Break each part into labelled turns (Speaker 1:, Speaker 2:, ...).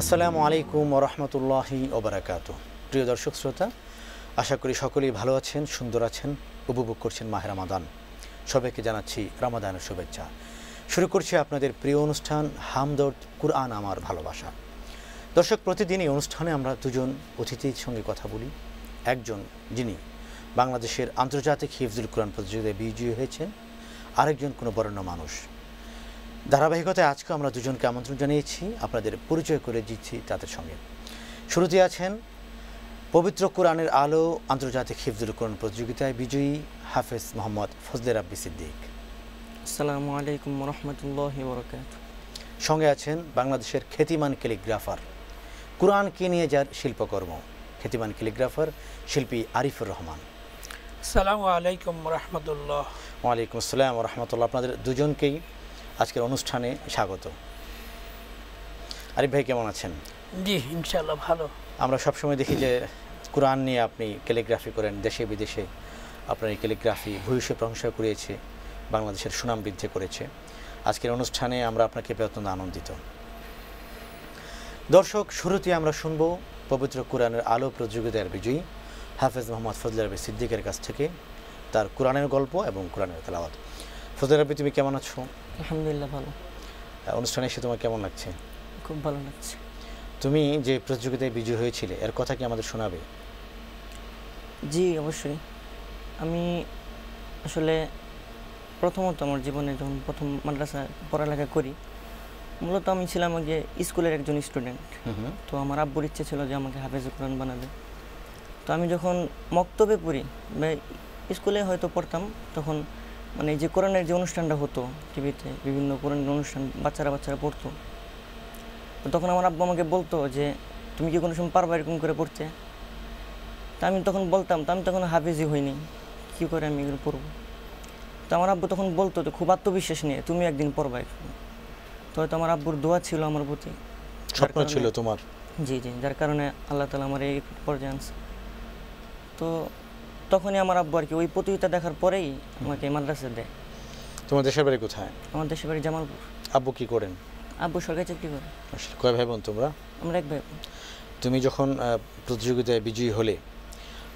Speaker 1: আসসালামু আলাইকুম ওয়া রাহমাতুল্লাহি ওয়া বারাকাতুহু। প্রিয় দর্শক শ্রোতা, আশা করি সকলেই ভালো আছেন, সুন্দর আছেন, উপভোগ করছেন মাহে রমাদান। সবাইকে জানাচ্ছি রমাদানের শুভেচ্ছা। শুরু করছি আপনাদের প্রিয় অনুষ্ঠান হামদর্দ কুরআন আমার ভালোবাসা। দর্শক, প্রতিদিন এই অনুষ্ঠানে আমরা দুজন অতিথির সঙ্গে কথা বলি। একজন যিনি বাংলাদেশের আন্তর্জাতিক হিফজুল কুরআন প্রতিযোগিতায় বিজয়ী হয়েছেন, আরেকজন কোনো বরেণ্য মানুষ। ধারাবাহিকতায় আজকে আমরা দুজনকে আমন্ত্রণ জানিয়েছি, আপনাদের পরিচয় করে দিচ্ছি তাদের সঙ্গে। শুরুতে আছেন পবিত্র কোরআনের আলো আন্তর্জাতিক হিফজুল কোরআন প্রতিযোগিতায় বিজয়ী হাফেজ মোহাম্মদ ফজলে রাব্বি সিদ্দিক।
Speaker 2: আসসালামু আলাইকুম ওয়া রাহমাতুল্লাহি ওয়া বারাকাতুহু।
Speaker 1: সঙ্গে আছেন বাংলাদেশের খ্যাতিমান ক্যালিগ্রাফার, কোরআনকে নিয়ে যার শিল্পকর্ম, খ্যাতিমান ক্যালিগ্রাফার শিল্পী আরিফুর রহমান।
Speaker 3: আসসালামু আলাইকুম ওয়া রাহমাতুল্লাহ।
Speaker 1: ওয়ালাইকুম আসসালাম ওয়া রাহমাতুল্লাহ। আপনাদের দুজনকেই আজকের অনুষ্ঠানে স্বাগত। আরিফ ভাই কেমন আছেন?
Speaker 3: জি, ইনশাআল্লাহ ভালো।
Speaker 1: আমরা সবসময় দেখি যে কোরআন নিয়ে আপনি ক্যালিগ্রাফি করেন, দেশে বিদেশে আপনার এই ক্যালিগ্রাফি ভূয়সী প্রশংসা কুড়িয়েছে, বাংলাদেশের সুনাম বৃদ্ধি করেছে। আজকের অনুষ্ঠানে আমরা আপনাকে পেয়ে অত্যন্ত আনন্দিত। দর্শক, শুরুতে আমরা শুনব পবিত্র কোরআনের আলো প্রতিযোগিতার বিজয়ী হাফেজ মোহাম্মদ ফজলে রাব্বি সিদ্দিকের কাছ থেকে তার কোরআনের গল্প এবং কোরআনের তেলাওয়াত। ফজলে রাব্বি, তুমি কেমন আছো?
Speaker 2: আলহামদুলিল্লাহ ভালো।
Speaker 1: অনুষ্ঠানে এসে তোমার কেমন লাগছে?
Speaker 2: খুব ভালো লাগছে।
Speaker 1: তুমি যে প্রতিযোগিতায় বিজয়ী হয়েছিলে এর কথা কি আমাদের শোনাবে?
Speaker 2: জি অবশ্যই। আমি আসলে প্রথমত আমার জীবনে যখন প্রথম মাদ্রাসা পড়ালেখা করি, মূলত আমি ছিলাম যে স্কুলের একজন স্টুডেন্ট। তো আমার আব্বুর ইচ্ছে ছিল যে আমাকে হাফেজ কোরআন বানাবে। তো আমি যখন মক্তবে পড়ি বা স্কুলে হয়তো পড়তাম, তখন মানে যে কোরআনের যে অনুষ্ঠানটা হতো টিভিতে, বিভিন্ন কোরআনের অনুষ্ঠান বাচ্চারা পড়তো, তো তখন আমার আব্বু আমাকে বলতো যে তুমি কি কোনো সময় পারবা এরকম করে পড়তে? তা আমি তখন বলতাম, তো আমি তখন হাফেজই হইনি, কী করে আমি এগুলো পড়বো? তো আমার আব্বু তখন বলতো তো খুব আত্মবিশ্বাস নিয়ে, তুমি একদিন পড়বা। তো হয়তো আমার আব্বুর দোয়া ছিল আমার প্রতি,
Speaker 1: স্বপ্ন ছিল তোমার।
Speaker 2: জি জি, যার কারণে আল্লাহ তাআলা আমার এই পর্যায়ে আনছে। তো তখনই আমার আব্বু আর কি ওই প্রতিযোগিতা দেখার পরেই আমাকে মাদ্রাসা দেয়।
Speaker 1: তোমার দেশের বাড়ি কোথায়?
Speaker 2: আমার দেশের বাড়ি জামালপুর।
Speaker 1: আব্বু কি করেন?
Speaker 2: আব্বু সরকারি চাকরি করে।
Speaker 1: আসলে কয় ভাই বোন তোমরা?
Speaker 2: আমরা এক ভাই।
Speaker 1: তুমি যখন প্রতিযোগিতায় বিজয়ী হলে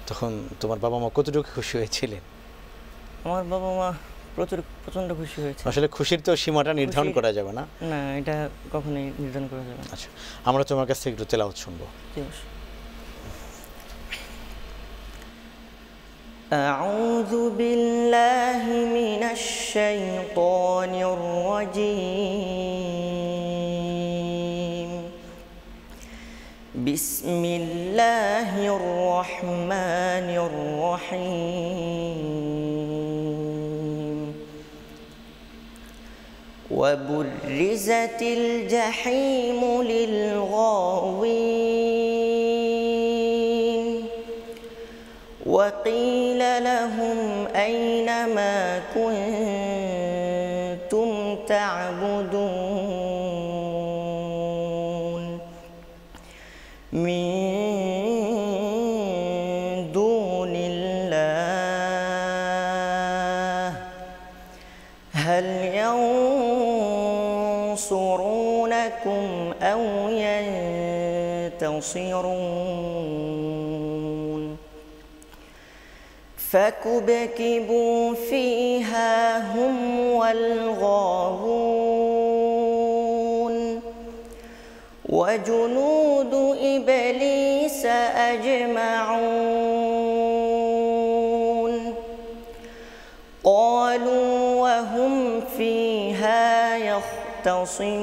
Speaker 1: তখন তোমার বাবা মা কতটুকু খুশি হয়েছিলেন?
Speaker 2: আমার বাবা মা প্রচণ্ড খুশি হয়েছে।
Speaker 1: আসলে খুশির তো সীমাটা নির্ধারণ করা যাবে না।
Speaker 2: না, এটা কখনোই নির্ধারণ করা যাবে না।
Speaker 1: আচ্ছা, আমরা তোমার কাছ থেকে একটু তেলাওয়াত শুনবো।
Speaker 2: أعوذ بالله من الشيطان الرجيم. بسم الله الرحمن الرحيم. وبرزت الجحيم للغاوين وقيل لهم أين ما كنتم تعبدون من دون الله هل ينصرونكم أو ينتصرون فكبكبوا فيها هم والغاوون وجنود إبليس أجمعون قالوا وهم فيها يختصمون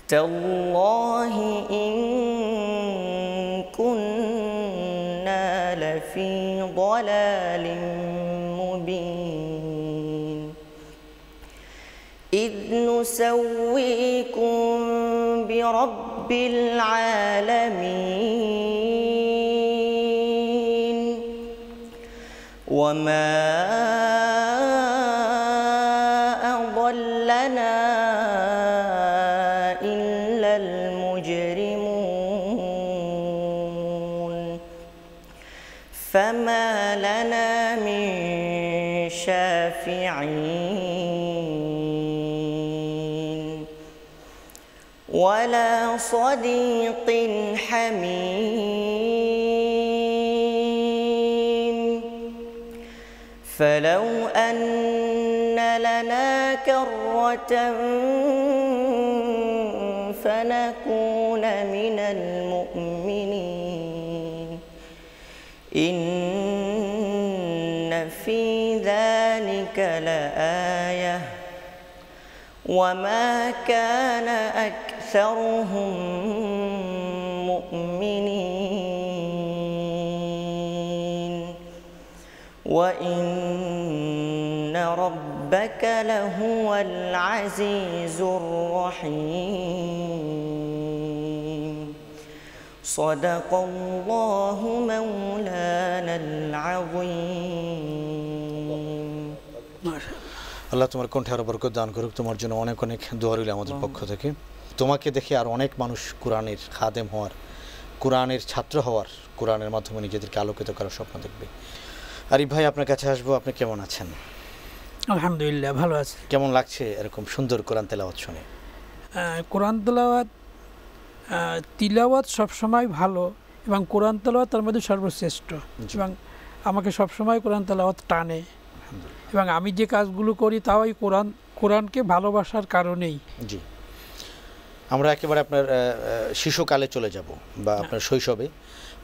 Speaker 2: تالله إن كنا لفي ضلال مبين إذ نسويكم برب العالمين وما أضلنا إلا المجرمون فما لنا من شافعين ولا صديق حميم فلو أن لنا كرة فنكون من المؤمنين إن في ذلك لآية وما كان أكثرهم مؤمنين وإن ربك لهو العزيز الرحيم صدق الله مولانا العظيم
Speaker 1: আল্লাহ তোমার কণ্ঠে আরো বরকত দান করুক, তোমার জন্য অনেক অনেক দোয়া রইল আমাদের পক্ষ থেকে। তোমাকে দেখে আর অনেক মানুষ কোরআনের খাদেম হওয়ার, কোরআনের ছাত্র হওয়ার, কোরআনের মাধ্যমে নিজেদেরকে আলোকিত করার স্বপ্ন দেখবে। আরিফ ভাই, আপনার কাছে আসবো, আপনি কেমন আছেন?
Speaker 3: আলহামদুলিল্লাহ, ভালো আছি।
Speaker 1: কেমন লাগছে এরকম সুন্দর কোরআন তেলাওয়াত শুনে?
Speaker 3: কোরআন তিলাওয়াত সবসময় ভালো, এবং কোরআন তেলাওয়াত তার মধ্যে সর্বশ্রেষ্ঠ, এবং আমাকে সবসময় কোরআন তেলাওয়াত টানে, এবং আমি যে কাজগুলো করি তাও এই কোরআনকে ভালোবাসার কারণেই।
Speaker 1: জি, আমরা একেবারে আপনার শিশুকালে চলে যাব, বা আপনার শৈশবে।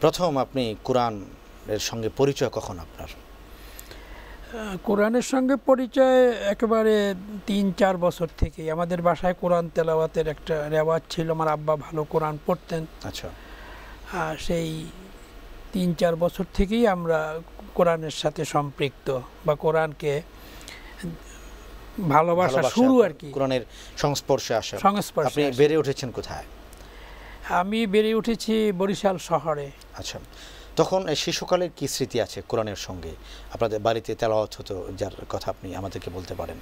Speaker 1: প্রথম আপনি কোরআনের সঙ্গে পরিচয় কখন আপনার?
Speaker 3: কোরআনের সঙ্গে পরিচয় একেবারে 3-4 বছর থেকে। আমাদের বাসায় কোরআন তেলাওয়াতের একটা রেওয়াজ ছিল, আমার আব্বা ভালো কোরআন পড়তেন।
Speaker 1: আচ্ছা,
Speaker 3: সেই 3-4 বছর থেকেই আমরা কোরআনের সাথে সম্পৃক্ত, বা কোরআনকে ভালোবাসা শুরু আর কি,
Speaker 1: কোরআনের সংস্পর্শে আসা। আপনি বেড়ে উঠেছেন কোথায়?
Speaker 3: আমি বেড়ে উঠেছি বরিশাল শহরে।
Speaker 1: আচ্ছা, তখন শিশুকালের কি স্মৃতি আছে কোরআনের সঙ্গে? আপনাদের বাড়িতে তেলাওয়াত হতো, যার কথা আপনি আমাদেরকে বলতে পারেন।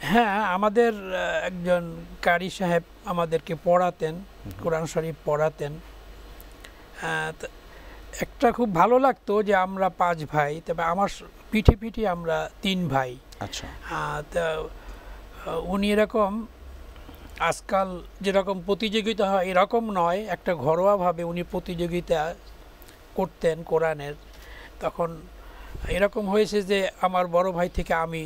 Speaker 3: হ্যাঁ, আমাদের একজন কারি সাহেব আমাদেরকে পড়াতেন, কোরআন শরীফ পড়াতেন। একটা খুব ভালো লাগতো যে আমরা 5 ভাই, তবে আমার পিঠে পিঠে আমরা 3 ভাই।
Speaker 1: আচ্ছা,
Speaker 3: তা উনি এরকম আজকাল যেরকম প্রতিযোগিতা হয় এরকম নয়, একটা ঘরোয়াভাবে উনি প্রতিযোগিতা করতেন কোরআনের। তখন এরকম হয়েছে যে আমার বড় ভাই থেকে আমি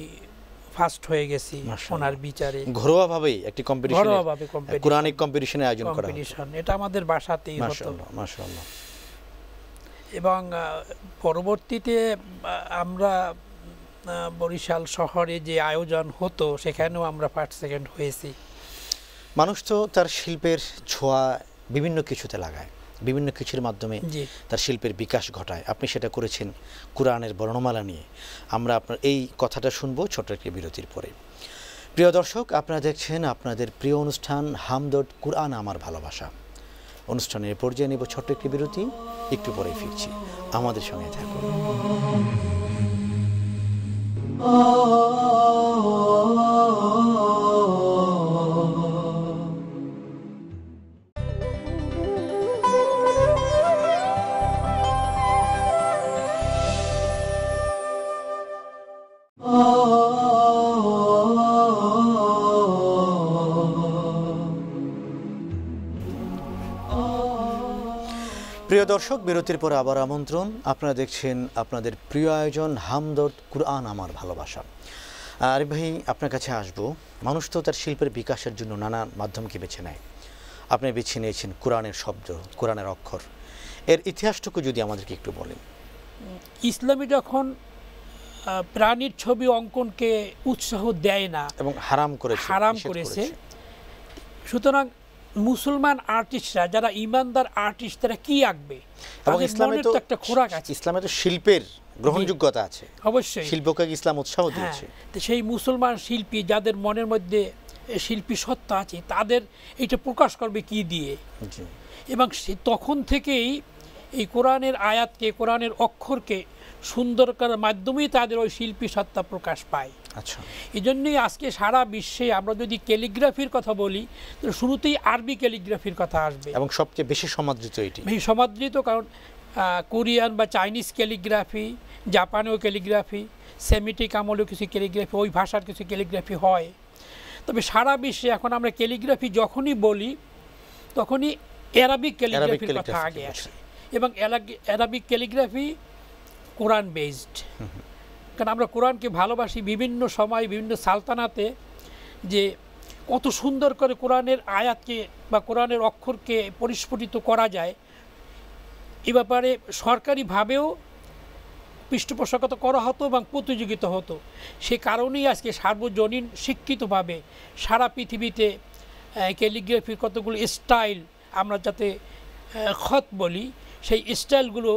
Speaker 3: ফার্স্ট হয়ে গেছি ওনার বিচারে।
Speaker 1: ঘরোয়াভাবেই একটি কম্পিটিশন,
Speaker 3: ঘরোয়াভাবে
Speaker 1: কোরআনিক কম্পিটিশনের আয়োজন করা হতো।
Speaker 3: এটা আমাদের বাসাতেই হতো।
Speaker 1: মাশাআল্লাহ, মাশাআল্লাহ।
Speaker 3: এবং পরবর্তীতে আমরা বরিশাল শহরে যে আয়োজন হতো সেখানেও আমরা ফার্স্ট সেকেন্ড হয়েছি।
Speaker 1: মানুষ তো তার শিল্পের ছোঁয়া বিভিন্ন কিছুতে লাগায়, বিভিন্ন কিছুর মাধ্যমে তার শিল্পের বিকাশ ঘটায়। আপনি সেটা করেছেন কোরআনের বর্ণমালা নিয়ে। আমরা আপনার এই কথাটা শুনবো ছোট্ট একটি বিরতির পরে। প্রিয় দর্শক, আপনারা দেখছেন আপনাদের প্রিয় অনুষ্ঠান হামদর্দ কোরআন আমার ভালোবাসা। অনুষ্ঠানের পর্যায়ে নেব ছোট্ট একটি বিরতি, একটু পরেই ফিরছি, আমাদের সঙ্গে থাকুন। প্রিয় দর্শক, বিরতির পর আবার আমন্ত্রণ। আপনারা দেখছেন আপনাদের প্রিয় আয়োজন হামদর্দ কোরআন আমার ভালোবাসা। আরিফ ভাই, আপনার কাছে আসবো। মানুষ তো তার শিল্পের বিকাশের জন্য নানা মাধ্যমকে বেছে নেয়। আপনি বেছে নিয়েছেন কোরআনের শব্দ, কোরআনের অক্ষর। এর ইতিহাসটুকু যদি আমাদেরকে একটু বলেন।
Speaker 3: ইসলামী যখন প্রাণীর ছবি অঙ্কনকে উৎসাহ দেয় না এবং হারাম করেছে, সুতরাং মুসলমান আর্টিস্টরা, যারা ইমানদার আর্টিস্ট, তারা কি আঁকবে?
Speaker 1: এবং ইসলামে তো একটা খোরাক আছে, ইসলামে তো শিল্পের গ্রহণযোগ্যতা আছে, অবশ্যই শিল্পকে ইসলাম উৎসাহ দিয়েছে।
Speaker 3: তো সেই মুসলমান শিল্পী, যাদের মনের মধ্যে শিল্পী সত্তা আছে, তাদের এটা প্রকাশ করবে কি দিয়ে? এবং তখন থেকেই এই কোরআনের আয়াতকে, কোরআনের অক্ষরকে সুন্দর করার মাধ্যমেই তাদের ওই শিল্পী সত্তা প্রকাশ পায়।
Speaker 1: আচ্ছা,
Speaker 3: এই জন্যই আজকে সারা বিশ্বে আমরা যদি ক্যালিগ্রাফির কথা বলি, তো শুরুতেই আরবি ক্যালিগ্রাফির কথা আসবে,
Speaker 1: এবং সবচেয়ে বেশি সমাদৃত এটি।
Speaker 3: বেশি সমাদৃত, কারণ কোরিয়ান বা চাইনিজ ক্যালিগ্রাফি, জাপানীয় ক্যালিগ্রাফি, সেমিটিক আমলেও কিছু ক্যালিগ্রাফি, ওই ভাষার কিছু ক্যালিগ্রাফি হয়। তবে সারা বিশ্বে এখন আমরা ক্যালিগ্রাফি যখনই বলি তখনই অ্যারাবিক ক্যালিগ্রাফির কথা আগে আসে, এবং অ্যারাবিক ক্যালিগ্রাফি কোরআন বেসড। কারণ আমরা কোরআনকে ভালোবাসি, বিভিন্ন সময় বিভিন্ন সালতানাতে যে কত সুন্দর করে কোরআনের আয়াতকে বা কোরআনের অক্ষরকে পরিস্ফুটিত করা যায়, এ ব্যাপারে সরকারিভাবেও পৃষ্ঠপোষকতা করা হতো এবং প্রতিযোগিতা হতো। সে কারণেই আজকে সার্বজনীন শিক্ষিতভাবে সারা পৃথিবীতে ক্যালিগ্রাফির কতগুলো স্টাইল, আমরা যাতে খত বলি, সেই স্টাইলগুলো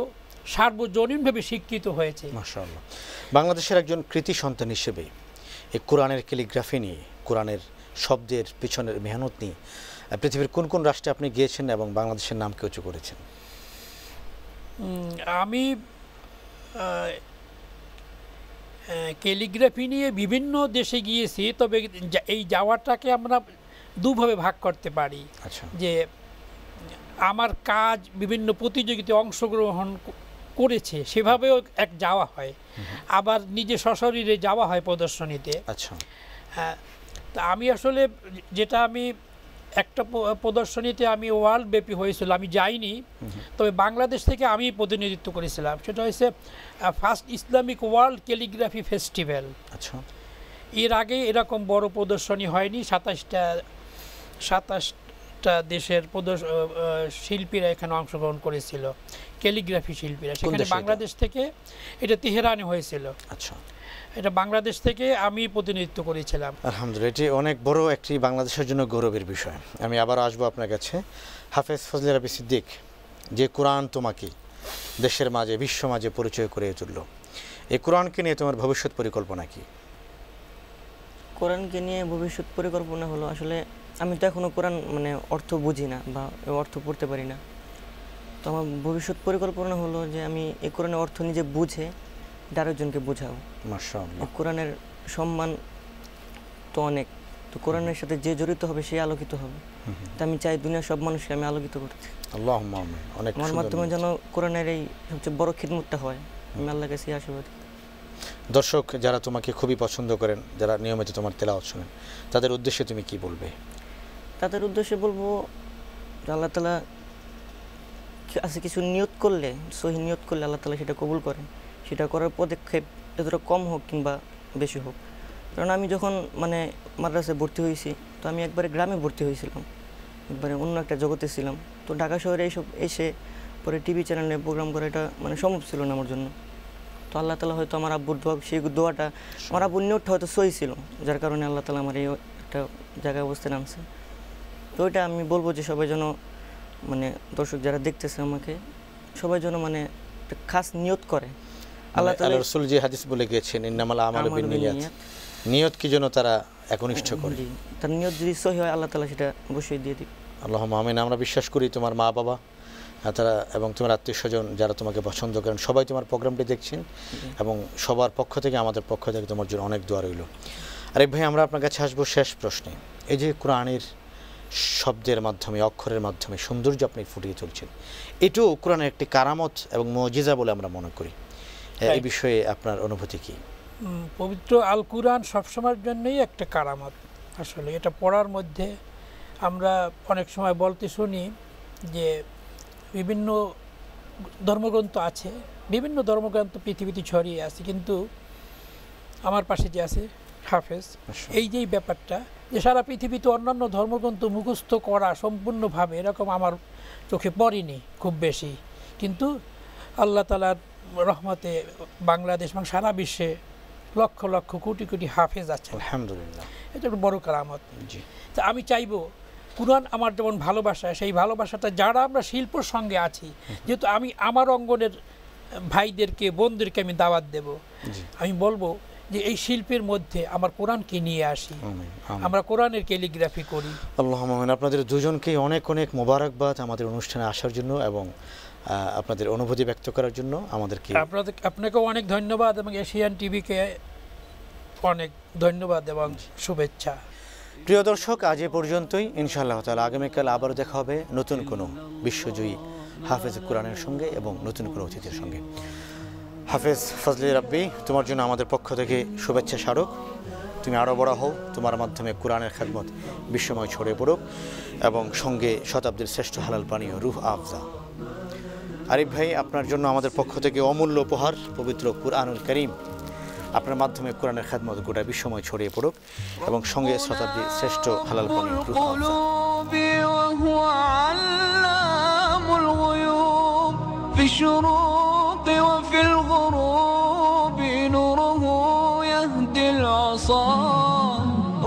Speaker 3: সার্বজনীনভাবে স্বীকৃত হয়েছে।
Speaker 1: মাশাআল্লাহ। বাংলাদেশের একজন কৃতি সন্তান হিসেবে এই কোরআনের ক্যালিগ্রাফি নিয়ে, কোরআনের শব্দের পিছনের মেহনত নিয়ে পৃথিবীর কোন কোন রাষ্ট্রে আপনি গিয়েছেন এবং বাংলাদেশের নামকে উঁচু করেছেন?
Speaker 3: আমি ক্যালিগ্রাফি নিয়ে বিভিন্ন দেশে গিয়েছি, তবে এই যাওয়াটাকে আমরা দুভাবে ভাগ করতে পারি।
Speaker 1: আচ্ছা।
Speaker 3: যে আমার কাজ বিভিন্ন প্রতিযোগিতায় অংশগ্রহণ করেছে, সেভাবেও এক যাওয়া হয়, আবার নিজে সশরীরে যাওয়া হয় প্রদর্শনীতে।
Speaker 1: আচ্ছা।
Speaker 3: হ্যাঁ, তা আমি আসলে যেটা আমি একটা প্রদর্শনীতে আমি ওয়ার্ল্ড ব্যাপী হয়েছিল, আমি যাইনি, তবে বাংলাদেশ থেকে আমি প্রতিনিধিত্ব করেছিলাম। সেটা হচ্ছে first Islamic world calligraphy festival.
Speaker 1: আচ্ছা।
Speaker 3: এর আগে এরকম বড় প্রদর্শনী হয়নি। 27টা দেশের শিল্পীরা এখানে অংশগ্রহণ করেছিল, ক্যালিগ্রাফি শিল্পীরা। সেখানে বাংলাদেশ থেকে, এটা তেহরানে হয়েছিল।
Speaker 1: আচ্ছা।
Speaker 3: এটা বাংলাদেশ থেকে আমি প্রতিনিধিত্ব করেছিলাম।
Speaker 1: আলহামদুলিল্লাহ, এটি অনেক বড় একটি বাংলাদেশের জন্য গৌরবের বিষয়। আমি আবারও আসবো আপনার কাছে। হাফেজ ফজলে রাব্বি সিদ্দিক, যে কোরআন তোমাকে দেশের মাঝে, বিশ্ব মাঝে পরিচয় করে তুলল, এই কোরআনকে নিয়ে তোমার ভবিষ্যৎ পরিকল্পনা কি?
Speaker 2: কোরআনকে নিয়ে ভবিষ্যৎ পরিকল্পনা হলো, আসলে আমি তো এখনও কোরআন মানে অর্থ বুঝি না বা অর্থ পড়তে পারি না। তো আমার ভবিষ্যৎ পরিকল্পনা হলো যে আমি এই কোরআনের অর্থ নিজে বুঝে আরেকজনকে বোঝাবো।
Speaker 1: মাশাআল্লাহ।
Speaker 2: কোরআনের সম্মান তো অনেক, তো কোরআনের সাথে যে জড়িত হবে সে আলোকিত হবে। তো আমি চাই দুনিয়ার সব মানুষকে আমি আলোকিত করতে।
Speaker 1: আল্লাহুম্মা আমিন। অনেক
Speaker 2: আমার মাধ্যমে যেন কোরআনের এই সবচেয়ে বড় খিদমতটা হয়, আমি আল্লাহর কাছে আশীর্বাদ।
Speaker 1: দর্শক যারা তোমাকে খুবই পছন্দ করেন, যারা নিয়মিত তোমার তেলাওয়াত শোনেন, তাদের উদ্দেশ্যে তুমি কি বলবে?
Speaker 2: তাদের উদ্দেশ্যে বলবো যে আল্লাহ তাআলা আছে কিছু নিয়ত করলে, সহি নিয়ত করলে আল্লাহ তাআলা সেটা কবুল করেন। সেটা করার পদক্ষেপ যতটা কম হোক কিংবা বেশি হোক। কারণ আমি যখন মানে মাদ্রাসায় ভর্তি হয়েছি, তো আমি একবারে গ্রামে ভর্তি হয়েছিলাম, একবারে অন্য একটা জগতে ছিলাম। তো ঢাকা শহরে এইসব এসে পরে টিভি চ্যানেলে প্রোগ্রাম করা, এটা মানে সম্ভব ছিল না আমার জন্য। তো আল্লাহ তাআলা হয়তো আমার আব্বুর দোয়া, সেই দোয়াটা আমার আব্বুর নিয়তটা হয়তো সহি ছিল, যার কারণে আল্লাহ তাআলা আমার এই একটা জায়গায় অবস্থায় আনছে। তো ওইটা আমি বলবো যে সবাই যেন, মানে দর্শক যারা দেখতেছে আমাকে, সবাই যেন মানে একটা খাস নিয়ত করে।
Speaker 1: আল্লাহ তাআলা রাসূল যে হাদিস বলে গিয়েছেন, ইন্নামাল আমালু বিন্নিয়াত, নিয়ত কি যেন তারা একনিষ্ঠ করে।
Speaker 2: তার নিয়ত যদি সহি হয় আল্লাহ তাআলা সেটা অবশ্যই দিয়ে দিবে।
Speaker 1: আল্লাহুম্মা আমিন। আমরা বিশ্বাস করি তোমার মা বাবা, তারা এবং তোমার আত্মীয়স্বজন যারা তোমাকে পছন্দ করেন, সবাই তোমার প্রোগ্রামটি দেখছেন, এবং সবার পক্ষ থেকে, আমাদের পক্ষ থেকে তোমার জন্য অনেক দোয়া রইল। আরেক ভাই, আমরা আপনার কাছে আসবো শেষ প্রশ্নে। এই যে কোরআনের শব্দের মাধ্যমে, অক্ষরের মাধ্যমে সৌন্দর্য আপনি ফুটিয়ে তুলছেন, এটাও কোরআনের একটি কারামত এবং মুজিজা বলে আমরা মনে করি। এই বিষয়ে আপনার অনুভূতি কি?
Speaker 3: পবিত্র আল কুরআন সবসময়ের জন্যই একটা কারামত। আসলে এটা পড়ার মধ্যে আমরা অনেক সময় বলতে শুনি যে বিভিন্ন ধর্মগ্রন্থ আছে, বিভিন্ন ধর্মগ্রন্থ পৃথিবীতে ছড়িয়ে আছে, কিন্তু আমার পাশে যে আছে হাফেজ, এই যেই ব্যাপারটা যে সারা পৃথিবীতে অন্যান্য ধর্মগ্রন্থ মুখস্থ করা সম্পূর্ণভাবে এরকম আমার চোখে পড়েনি খুব বেশি, কিন্তু আল্লাহ তাআলার রহমতে বাংলাদেশ এবং সারা বিশ্বে লক্ষ লক্ষ কোটি কোটি হাফেজ আছে,
Speaker 1: আলহামদুলিল্লাহ।
Speaker 3: এটা একটা বড় কারামত।
Speaker 1: জি।
Speaker 3: তা আমি চাইবো কুরআন আমার যেমন ভালোবাসা, সেই ভালোবাসাটা যারা আমরা শিল্পর সঙ্গে আছি, যেহেতু আমি আমার অঙ্গনের ভাইদেরকে, বোনদেরকে আমি দাওয়াত দেব, আমি বলবো যে এই শিল্পের মধ্যে আমার কোরআনকে নিয়ে আসি, আমরা কোরআনের ক্যালিগ্রাফি করি।
Speaker 1: আল্লাহুম্মা আমিন। আপনাদের দুজনকেই অনেক অনেক মোবারকবাদ আমাদের অনুষ্ঠানে আসার জন্য এবং আপনাদের অনুভূতি ব্যক্ত করার জন্য। আমাদেরকে
Speaker 3: আপনাকেও অনেক ধন্যবাদ এবং এশিয়ান টিভিকে অনেক ধন্যবাদ এবং শুভেচ্ছা।
Speaker 1: প্রিয় দর্শক, আজ এ পর্যন্তই। ইনশাআল্লাহ তাআলা আগামীকাল আবারও দেখা হবে নতুন কোনো বিশ্বজয়ী হাফেজ কোরআনের সঙ্গে এবং নতুন কোনো অতিথির সঙ্গে। হাফেজ ফজলে রাব্বি, তোমার জন্য আমাদের পক্ষ থেকে শুভেচ্ছা স্মারক। তুমি আরও বড় হও, তোমার মাধ্যমে কোরআনের খেদমত বিশ্বময় ছড়িয়ে পড়ুক এবং সঙ্গে শতাব্দীর শ্রেষ্ঠ হালাল পানীয় রুহ আফজা। আরিফ ভাই, আপনার জন্য আমাদের পক্ষ থেকে অমূল্য উপহার পবিত্র কুরআনুল কারীম, আপনার মাধ্যমে কোরআনের খেদমত গোটা বিশ্বময় ছড়িয়ে পড়ুক এবং সঙ্গে শতাব্দীর শ্রেষ্ঠ হালাল পানীয় রুহ আফজা।
Speaker 4: وفي الغروب نوره يهدي العصا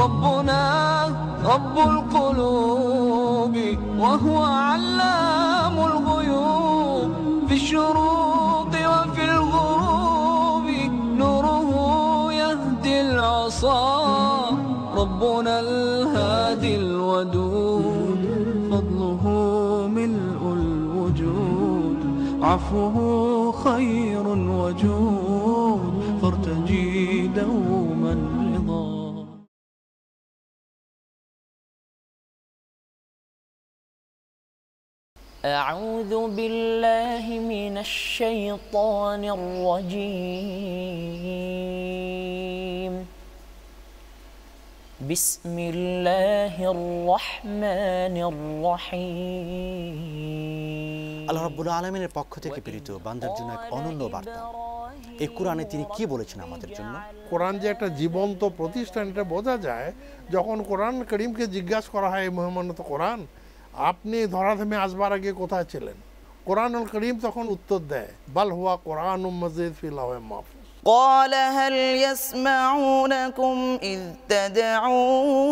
Speaker 4: ربنا رب القلوب وهو علام الغيوب في الشروق وفي الغروب نوره يهدي العصا ربنا الهادي الودود فضله ملء الوجود عفوه خير وجود فارتجي دوما رضا.
Speaker 2: أعوذ بالله من الشيطان الرجيم بسم الله الرحمن الرحيم
Speaker 1: আল্লাহ রাব্বুল আলামিনের পক্ষ থেকে প্রেরিত বান্দার জন্য এক অনন্য বার্তা। এই কোরআনে তিনি কি বলেছেন আমাদের জন্য?
Speaker 5: কোরআন যে একটা জীবন্ত প্রতিষ্ঠান, এটা বোঝা যায় যখন কোরআন করিমকে জিজ্ঞাসা করা হয়, মহামান্য কোরআন, আপনি ধরাধামে আসবার আগে কোথায় ছিলেন? কোরআনুল করিম তখন উত্তর দেয়, বাল হুয়া কোরআনুম মাজিদ ফি লাওহিম মাহফুজ।
Speaker 2: قال هل يسمعونكم إذ تدعون